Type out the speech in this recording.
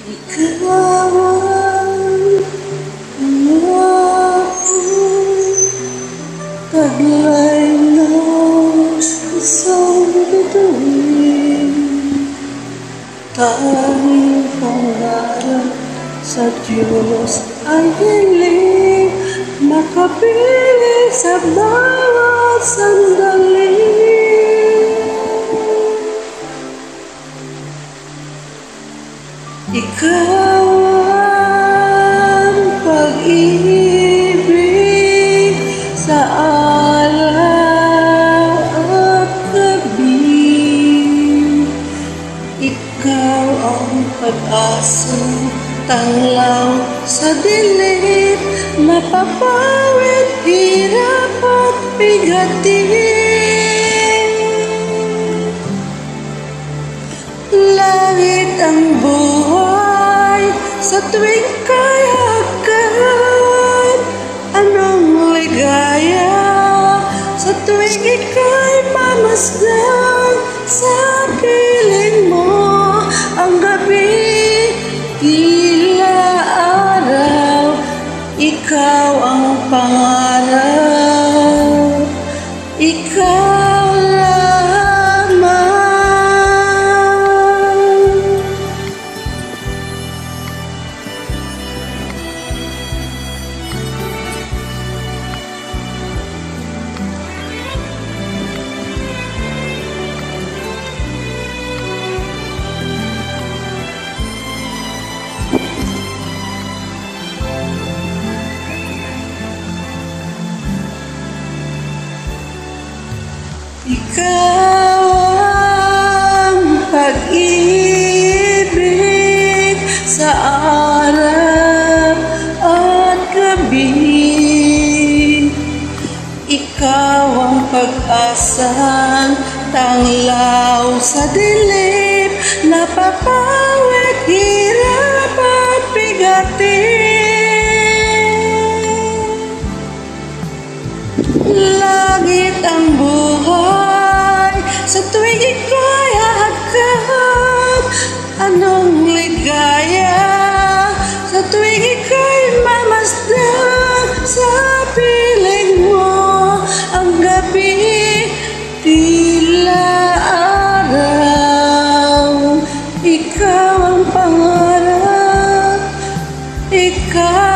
Ikaw ang pangako, taglay ng isang bituin, tanging pangarap sa Diyos ay hiling makapiling sa bawat sandali. Ikaw ang pag-ibig sa araw at gabi. Ikaw ang pag-asa, tanglaw sa dilim, mapapawid hirap at bigatin. Langit ang buhay sa tuwing kay hagkan. Anong ligaya sa tuwing ika'y mamasdan. Sa piling mo ang gabi, tila araw. Ikaw ang pangarap, ikaw lamang. Ikaw ang pag-ibig sa araw at gabi. Ikaw ang pag-asang tanglaw sa dilim, napapawid hirap at bigatin. Langit ang buhay sa tuwing ika'y hahagkan. Anong ligaya sa tuwing ika'y mamasdan. Sa piling mo ang gabi, tila araw. Ikaw ang pangarap, ikaw